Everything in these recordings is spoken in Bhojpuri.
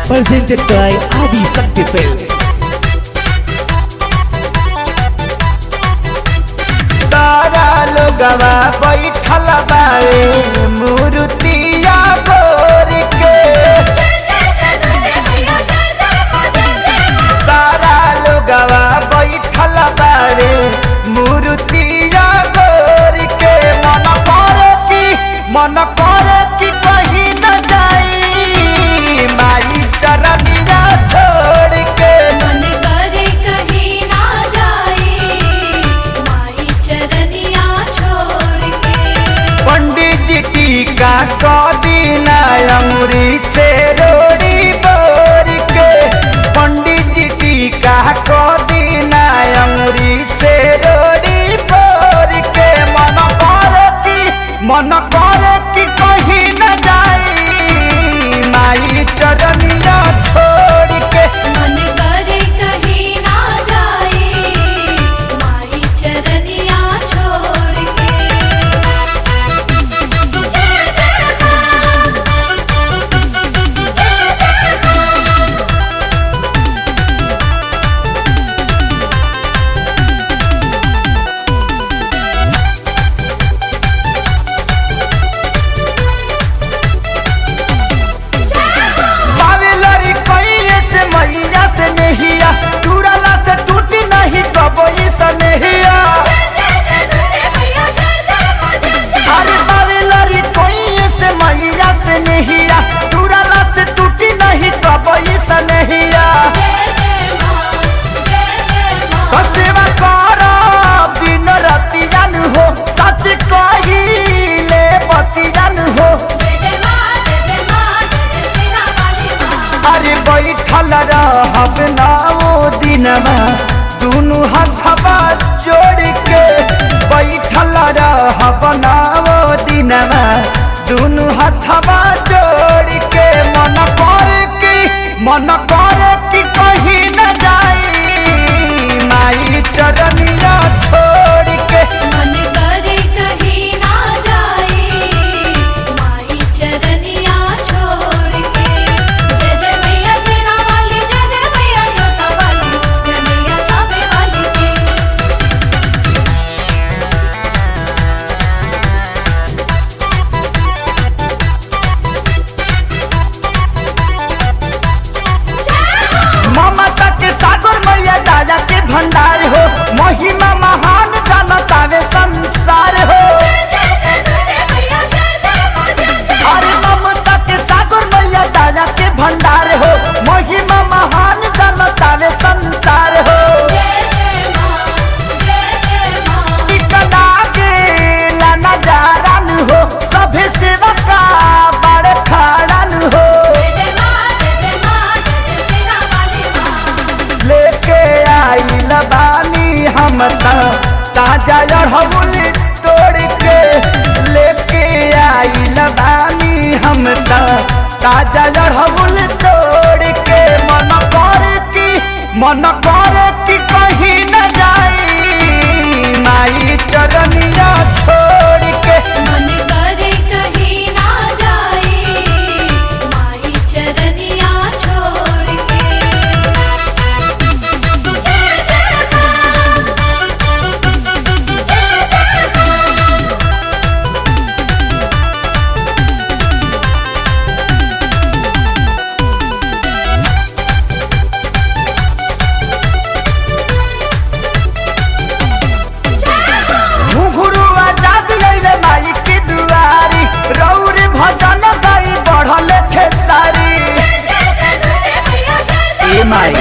presented by Adi Shakti Film. सारा लोगवा बैठल बारे मूर्तिया गोर के, सारा लोगवा बैठल बारे मूर्तिया गोर के। मन करे कि कहीं न जाई माई चरनिया छोड़ के। मन करे कहीं ना जाए माई चरनिया छोड़ के। पंडित जी टीका कदीना अमरी से रोड़ी बोर के, पंडित जी टीका कदीना अमरी से रोड़ी बोर के। मन करे कि कहीं न जाई माई चरनिया छोड़ के। मन करे कहीं ना जाए माई चरनिया छोड़ के। जय जय मां, जय जय मां। बावेलरी कइले से मैया से नहिया, टूरला से टूटी नहीं कबो ई सनहिया। अरे बावेलरी कइले से मैया से नहिया, टूरला से टूटी नहीं कबो ई सनहिया। सेवा करो दिन रातियान हो, सच कहिले बतियान हो। अरे बैठल रहब ना वो दिनमा दुनू हाथवा जोड़ के, बैठल रहब ना वो दिनमा दुनू हाथवा जोड़ के। मन करे कि कहीं न जाई माई चरनिया छोड़ के। मन करे कहीं ना जाए माई चरनिया छोड़ के। जय जय मैया सेना वाली, जय जय मैया जोता वाली, जय मैया ताबे वाली की। ममता के सागर मैया दादा के भंडार हो, महिमा महान जनतावे संसार हो। अरे ममता के सागर मैया दादा के भंडार हो, महिमा महान जनतावे संसार हो। टिकला के नजारन हो, सभे सेवका बड़ खड़न हो। लेके आइल बानी हम ताजा अड़हुल तोड़ के, लेके आइल बानी हम ताजा अड़हुल तोड़ के। मन करे कि कहीं न जाई माई चरनिया छोड़ के। मन करे कहीं ना जाए माई चरनिया छोड़ के। जय जय मां, जय जय मां। घुंघरू आजाद अइले माई की दुआरी, रौर भजन गाई बढ़ल खेसारी। ए माई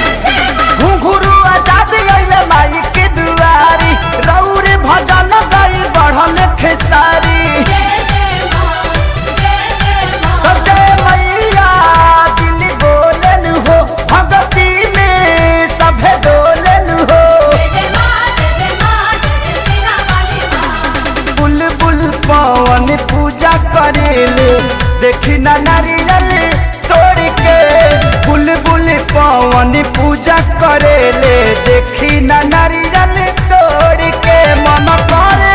घुंघरू आजाद अइले माई की दुआरी, रौर भजन गाई बढ़ल खेसारी। जय मैया दिल बोलन हो, भगती में सभे डोलन हो। बुलबुल पवन पूजा करेले देखी ना नारियल तोड़ के, बुलबुल पवन पूजा करेले देखी ना नारियल तोड़ के। मन करे